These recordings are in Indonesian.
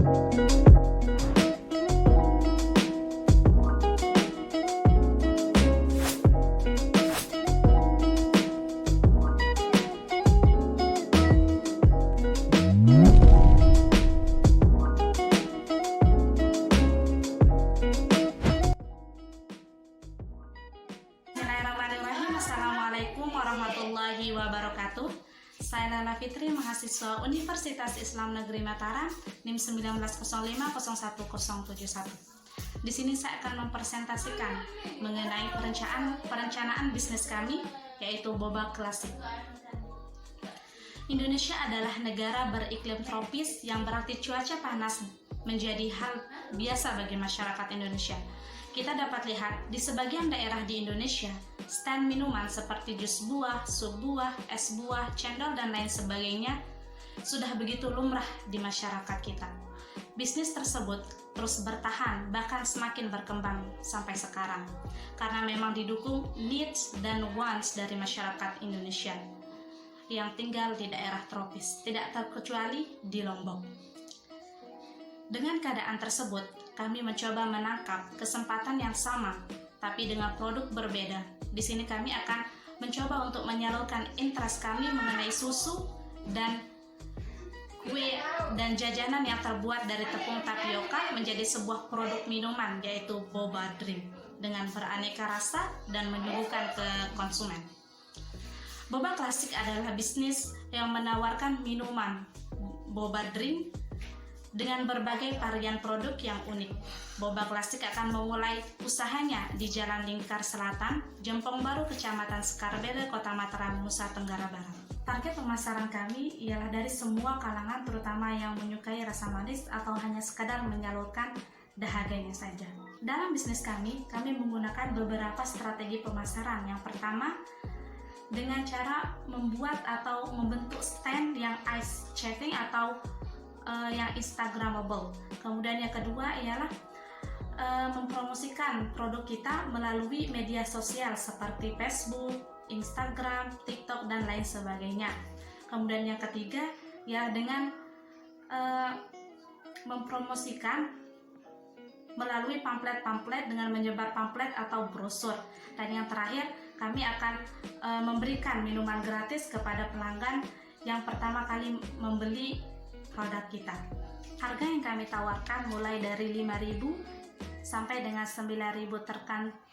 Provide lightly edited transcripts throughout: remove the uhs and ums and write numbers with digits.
Assalamualaikum warahmatullahi wabarakatuh. Saya Lala Fitri, mahasiswa Universitas Islam Negeri Mataram, NIM 1905010171. Di sini saya akan mempresentasikan mengenai perencanaan bisnis kami, yaitu boba klasik. Indonesia adalah negara beriklim tropis yang berarti cuaca panas menjadi hal biasa bagi masyarakat Indonesia. Kita dapat lihat di sebagian daerah di Indonesia, stand minuman seperti jus buah, sup buah, es buah, cendol, dan lain sebagainya sudah begitu lumrah di masyarakat kita. Bisnis tersebut terus bertahan, bahkan semakin berkembang sampai sekarang, karena memang didukung needs dan wants dari masyarakat Indonesia yang tinggal di daerah tropis, tidak terkecuali di Lombok. Dengan keadaan tersebut, kami mencoba menangkap kesempatan yang sama, tapi dengan produk berbeda. Di sini kami akan mencoba untuk menyalurkan interest kami mengenai susu dan kue dan jajanan yang terbuat dari tepung tapioka menjadi sebuah produk minuman, yaitu boba drink, dengan beraneka rasa dan menyuguhkan ke konsumen. Boba klasik adalah bisnis yang menawarkan minuman boba drink dengan berbagai varian produk yang unik. Boba klasik akan memulai usahanya di Jalan Lingkar Selatan, Jempong Baru, Kecamatan Sekarbele, Kota Mataram, Nusa Tenggara Barat. Target pemasaran kami ialah dari semua kalangan, terutama yang menyukai rasa manis atau hanya sekadar menyalurkan dahaganya saja. Dalam bisnis kami menggunakan beberapa strategi pemasaran. Yang pertama, dengan cara membuat atau membentuk stand yang ice chatting atau yang instagramable. Kemudian yang kedua ialah mempromosikan produk kita melalui media sosial seperti Facebook, Instagram, TikTok, dan lain sebagainya. Kemudian yang ketiga ya dengan mempromosikan melalui pamflet-pamflet dengan menyebar pamflet atau brosur. Dan yang terakhir, kami akan memberikan minuman gratis kepada pelanggan yang pertama kali membeli produk kita. Harga yang kami tawarkan mulai dari 5.000 sampai dengan 9.000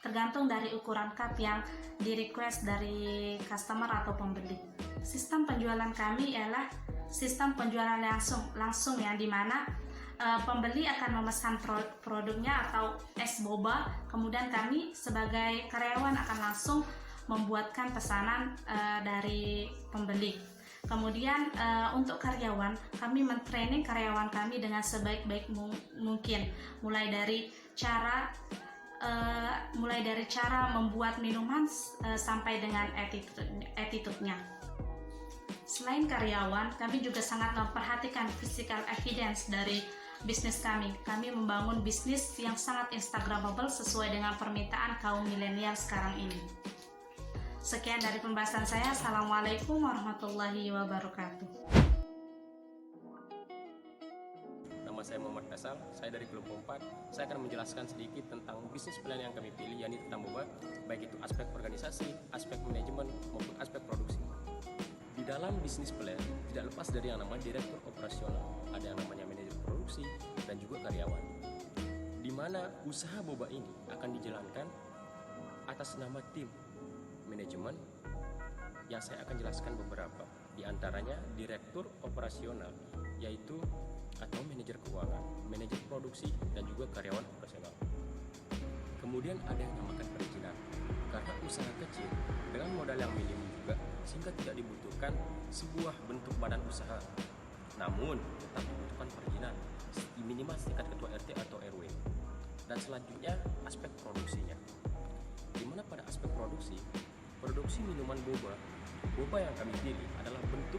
tergantung dari ukuran cup yang di request dari customer atau pembeli. Sistem penjualan kami ialah sistem penjualan langsung yang dimana pembeli akan memesan produknya atau es boba, kemudian kami sebagai karyawan akan langsung membuatkan pesanan dari pembeli. Kemudian untuk karyawan, kami mentraining karyawan kami dengan sebaik-baik mungkin, mulai dari cara membuat minuman sampai dengan attitude-nya. Selain karyawan, kami juga sangat memperhatikan physical evidence dari bisnis kami. Kami membangun bisnis yang sangat instagramable sesuai dengan permintaan kaum milenial sekarang ini. Sekian dari pembahasan saya. Assalamualaikum warahmatullahi wabarakatuh. Nama saya Muhammad Kasal, saya dari kelompok 4. Saya akan menjelaskan sedikit tentang bisnis plan yang kami pilih, yakni tentang boba, baik itu aspek organisasi, aspek manajemen, maupun aspek produksi. Di dalam bisnis plan tidak lepas dari yang namanya direktur operasional, ada yang namanya manajer produksi, dan juga karyawan. Di mana usaha boba ini akan dijalankan atas nama tim manajemen yang saya akan jelaskan beberapa. Di antaranya direktur operasional, yaitu atau manajer keuangan, manajer produksi, dan juga karyawan operasional. Kemudian ada yang namakan perizinan, karena usaha kecil dengan modal yang minim juga, sehingga tidak dibutuhkan sebuah bentuk badan usaha, namun tetap dibutuhkan perizinan minimal setingkat ketua RT atau RW. Dan selanjutnya aspek produksinya, dimana pada aspek produksi minuman boba yang kami pilih adalah bentuk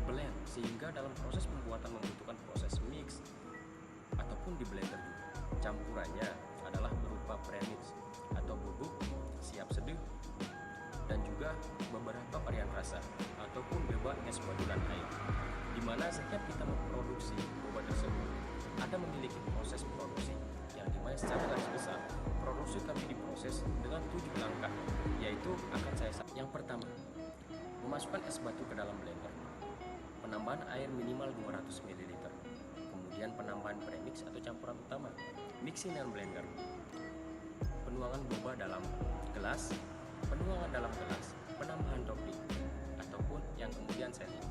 blend, sehingga dalam proses pembuatan membutuhkan proses mix ataupun di blender juga. Campurannya adalah berupa premix atau bubuk siap seduh, dan juga beberapa varian rasa ataupun bebas es batu dan air, dimana setiap kita memproduksi boba tersebut akan memiliki proses produksi yang dimana secara garis besar produksi kami diproses dengan 7 langkah, yaitu akan saya yang pertama, memasukkan es batu ke dalam blender, penambahan air minimal 200 ml, kemudian penambahan premix atau campuran utama, mixing dan blender, penuangan boba dalam gelas, penambahan topping, ataupun yang kemudian setting.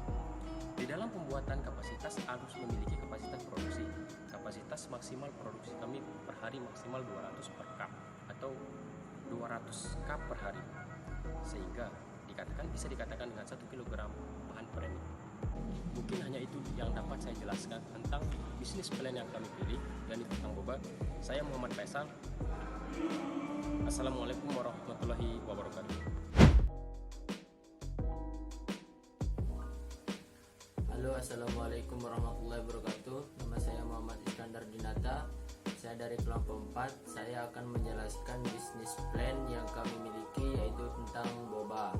Di dalam pembuatan kapasitas harus memiliki kapasitas produksi. Kapasitas maksimal produksi kami per hari maksimal 200 per cup atau 200 cup per hari. Sehingga bisa dikatakan dengan 1 kg bahan premix. Mungkin hanya itu yang dapat saya jelaskan tentang bisnis plan yang kami pilih, yakni tentang boba. Saya Muhammad Faisal. Assalamualaikum warahmatullahi wabarakatuh. Halo, assalamualaikum warahmatullahi wabarakatuh. Nama saya Muhammad Iskandar Dinata. Saya dari kelompok 4. Saya akan menjelaskan bisnis plan yang kami miliki, yaitu tentang boba.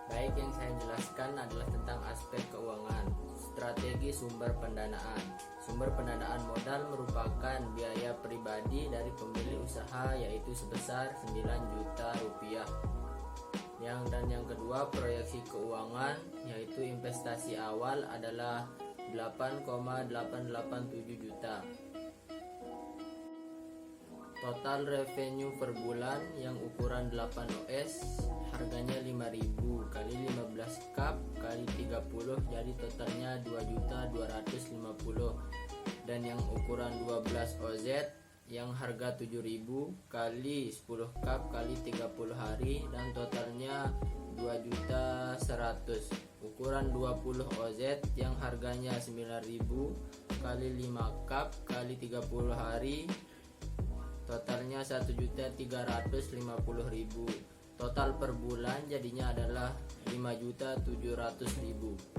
Baik, yang saya jelaskan adalah tentang aspek keuangan. Strategi sumber pendanaan. Sumber pendanaan modal merupakan biaya pribadi dari pemilik usaha, yaitu sebesar 9 juta rupiah. Yang kedua, proyeksi keuangan, yaitu investasi awal adalah 8,887 juta. Total revenue per bulan yang ukuran 8 OS harganya 5.000 kali 15 cup kali 30, jadi totalnya 2.250.000. Dan yang ukuran 12 OZ yang harga 7.000 kali 10 cup kali 30 hari, dan totalnya 2.100.000. Ukuran 20 OZ yang harganya 9.000 kali 5 cup kali 30 hari, totalnya 1.350.000. Total per bulan jadinya adalah 5.700.000.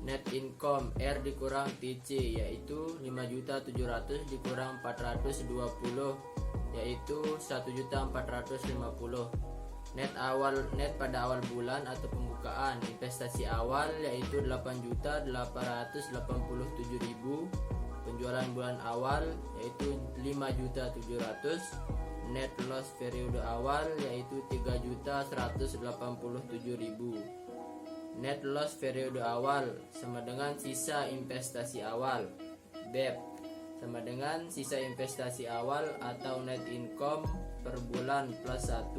Net income R dikurang TC, yaitu 5.700.000 dikurang 420, yaitu 1.450. Net pada awal bulan atau pembukaan investasi awal yaitu 8.887.000. Penjualan bulan awal yaitu 5.700.000. Net loss periode awal yaitu 3.187.000. Net loss periode awal sama dengan sisa investasi awal. BEP sama dengan sisa investasi awal atau net income per bulan plus 1.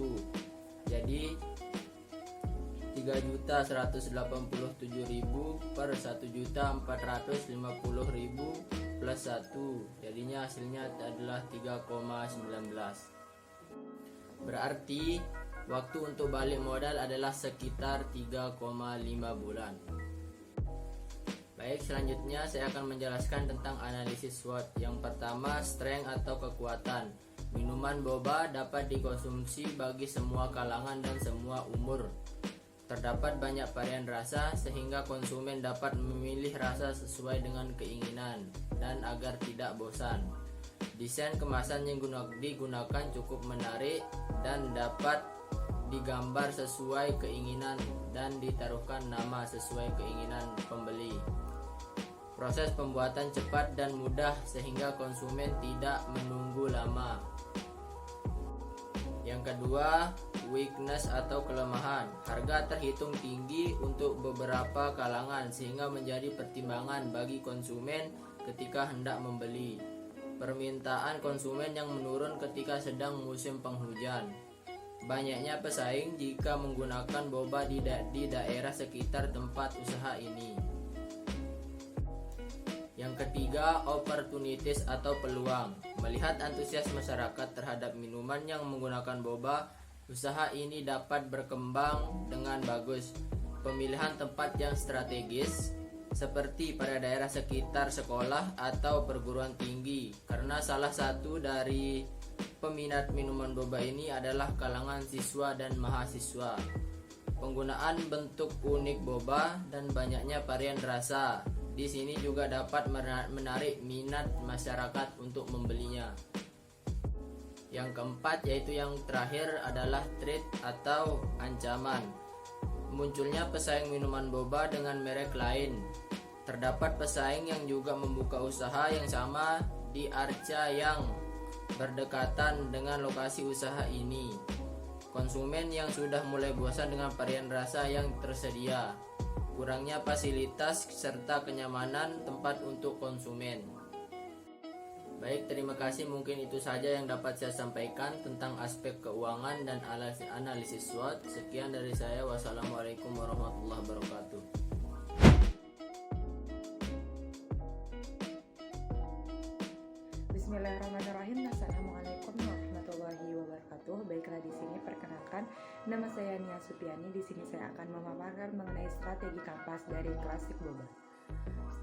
Jadi 3.187.000 per 1.450.000 plus 1, jadinya hasilnya adalah 3,19. Berarti waktu untuk balik modal adalah sekitar 3,5 bulan. Baik, selanjutnya saya akan menjelaskan tentang analisis SWOT. Yang pertama, strength atau kekuatan. Minuman boba dapat dikonsumsi bagi semua kalangan dan semua umur. Terdapat banyak varian rasa sehingga konsumen dapat memilih rasa sesuai dengan keinginan dan agar tidak bosan. Desain kemasan yang digunakan cukup menarik dan dapat digambar sesuai keinginan dan ditaruhkan nama sesuai keinginan pembeli. Proses pembuatan cepat dan mudah sehingga konsumen tidak menunggu lama. Yang kedua, weakness atau kelemahan. Harga terhitung tinggi untuk beberapa kalangan sehingga menjadi pertimbangan bagi konsumen ketika hendak membeli. Permintaan konsumen yang menurun ketika sedang musim penghujan. Banyaknya pesaing jika menggunakan boba di daerah sekitar tempat usaha ini. Yang ketiga, opportunities atau peluang. Melihat antusias masyarakat terhadap minuman yang menggunakan boba, usaha ini dapat berkembang dengan bagus. Pemilihan tempat yang strategis seperti pada daerah sekitar sekolah atau perguruan tinggi, karena salah satu dari peminat minuman boba ini adalah kalangan siswa dan mahasiswa. Penggunaan bentuk unik boba dan banyaknya varian rasa di sini juga dapat menarik minat masyarakat untuk membelinya. Yang keempat, yaitu yang terakhir, adalah threat atau ancaman. Munculnya pesaing minuman boba dengan merek lain. Terdapat pesaing yang juga membuka usaha yang sama di Arca yang berdekatan dengan lokasi usaha ini. Konsumen yang sudah mulai bosan dengan varian rasa yang tersedia, kurangnya fasilitas serta kenyamanan tempat untuk konsumen. Baik, terima kasih. Mungkin itu saja yang dapat saya sampaikan tentang aspek keuangan dan analisis SWOT. Sekian dari saya. Wassalamualaikum warahmatullahi wabarakatuh. Bismillahirrahmanirrahim. Assalamualaikum warahmatullahi wabarakatuh. Baiklah, di sini perkenalkan, nama saya Nia Supiani. Di sini saya akan memaparkan mengenai strategi Kampas dari Klasik Boba.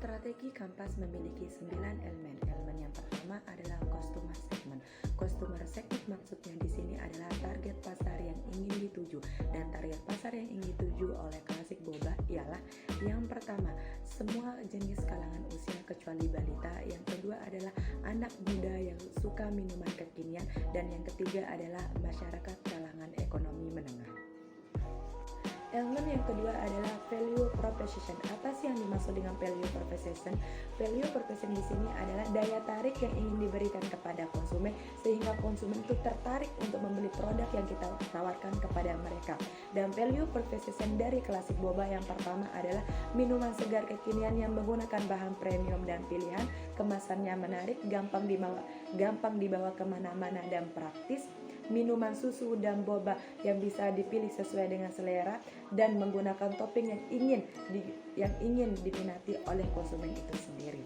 Strategi Kampas memiliki 9 elemen. Elemen yang pertama adalah customer segment. Customer segment maksudnya di sini adalah target pasar yang ingin dituju, dan target pasar yang ingin dituju oleh Klasik Boba ialah yang pertama, semua jenis kalangan usia kecuali balita. Yang kedua adalah anak muda yang suka minuman kekinian, dan yang ketiga adalah masyarakat kalangan ekonomi menengah. Elemen yang kedua adalah value proposition. Apa sih yang dimaksud dengan value proposition? Value proposition di sini adalah daya tarik yang ingin diberikan kepada konsumen sehingga konsumen itu tertarik untuk membeli produk yang kita tawarkan kepada mereka. Dan value proposition dari Klasik Boba yang pertama adalah minuman segar kekinian yang menggunakan bahan premium dan pilihan, kemasannya menarik, gampang dibawa kemana-mana dan praktis. Minuman susu dan boba yang bisa dipilih sesuai dengan selera dan menggunakan topping yang ingin diminati oleh konsumen itu sendiri.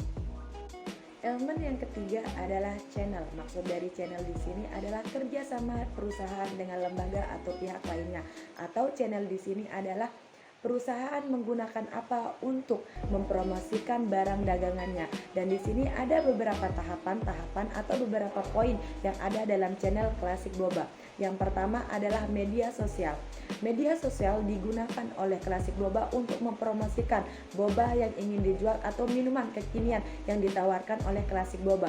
Elemen yang ketiga adalah channel. Maksud dari channel di sini adalah kerjasama perusahaan dengan lembaga atau pihak lainnya. Atau channel di sini adalah perusahaan menggunakan apa untuk mempromosikan barang dagangannya. Dan di sini ada beberapa tahapan atau beberapa poin yang ada dalam channel Klasik Boba. Yang pertama adalah media sosial. Media sosial digunakan oleh Klasik Boba untuk mempromosikan boba yang ingin dijual atau minuman kekinian yang ditawarkan oleh Klasik Boba.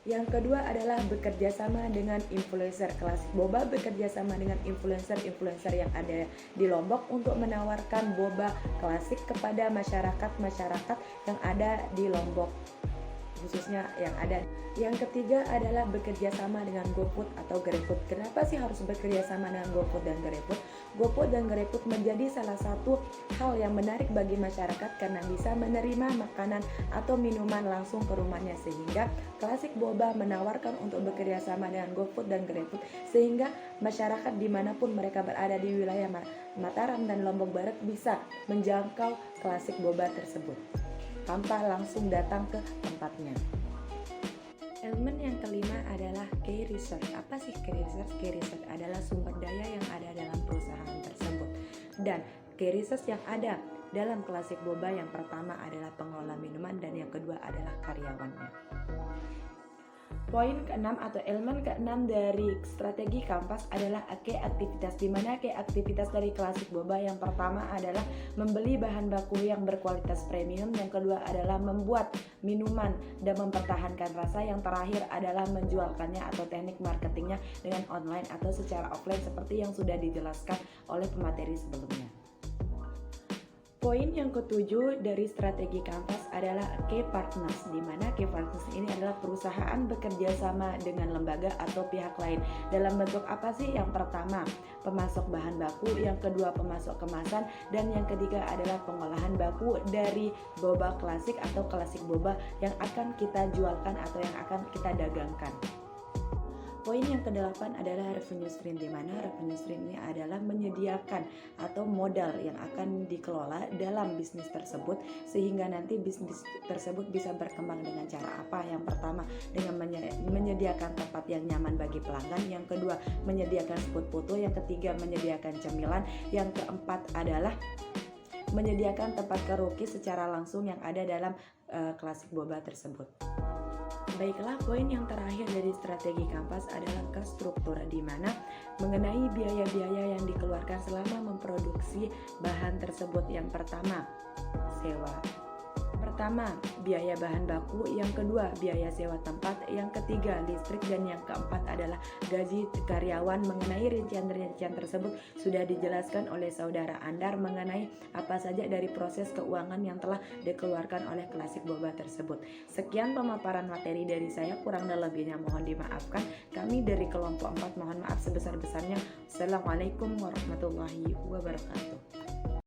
Yang kedua adalah bekerja sama dengan influencer. Klasik Boba bekerja sama dengan influencer yang ada di Lombok untuk menawarkan boba klasik kepada masyarakat yang ada di Lombok, khususnya yang ada. Yang ketiga adalah bekerja sama dengan GoFood atau GrabFood. Kenapa sih harus bekerja sama dengan GoFood dan GrabFood? GoFood dan GrabFood menjadi salah satu hal yang menarik bagi masyarakat karena bisa menerima makanan atau minuman langsung ke rumahnya, sehingga Klasik Boba menawarkan untuk bekerja sama dengan GoFood dan GrabFood sehingga masyarakat dimanapun mereka berada di wilayah Mataram dan Lombok Barat bisa menjangkau Klasik Boba tersebut tanpa langsung datang ke tempatnya. Elemen yang kelima adalah key research. Apa sih key research? Key research adalah sumber daya yang ada dalam perusahaan tersebut. Dan key research yang ada dalam Klasik Boba yang pertama adalah pengelola minuman dan yang kedua adalah karyawannya. Poin keenam atau elemen keenam dari strategi Kampas adalah key aktivitas, di mana key aktivitas dari Klasik Boba yang pertama adalah membeli bahan baku yang berkualitas premium, yang kedua adalah membuat minuman dan mempertahankan rasa, yang terakhir adalah menjualkannya atau teknik marketingnya dengan online atau secara offline seperti yang sudah dijelaskan oleh pemateri sebelumnya. Poin yang ketujuh dari strategi Kampas adalah key partners, di mana key partners ini adalah perusahaan bekerja sama dengan lembaga atau pihak lain. Dalam bentuk apa sih? Yang pertama, pemasok bahan baku, yang kedua pemasok kemasan, dan yang ketiga adalah pengolahan baku dari boba klasik atau Klasik Boba yang akan kita jualkan atau yang akan kita dagangkan. Poin yang kedelapan adalah revenue stream, di mana revenue stream ini adalah menyediakan atau modal yang akan dikelola dalam bisnis tersebut sehingga nanti bisnis tersebut bisa berkembang dengan cara apa? Yang pertama dengan menyediakan tempat yang nyaman bagi pelanggan, yang kedua menyediakan spot foto, yang ketiga menyediakan cemilan, yang keempat adalah menyediakan tempat karaoke secara langsung yang ada dalam Klasik Boba tersebut. Baiklah, poin yang terakhir dari strategi Kampas adalah ke struktur, di mana mengenai biaya-biaya yang dikeluarkan selama memproduksi bahan tersebut. Yang pertama, sewa. pertama, biaya bahan baku, yang kedua, biaya sewa tempat, yang ketiga, listrik, dan yang keempat adalah gaji karyawan. Mengenai rincian-rincian tersebut sudah dijelaskan oleh Saudara Andar mengenai apa saja dari proses keuangan yang telah dikeluarkan oleh Klasik Boba tersebut. Sekian pemaparan materi dari saya, kurang dan lebihnya mohon dimaafkan. Kami dari kelompok 4 mohon maaf sebesar-besarnya. Assalamualaikum warahmatullahi wabarakatuh.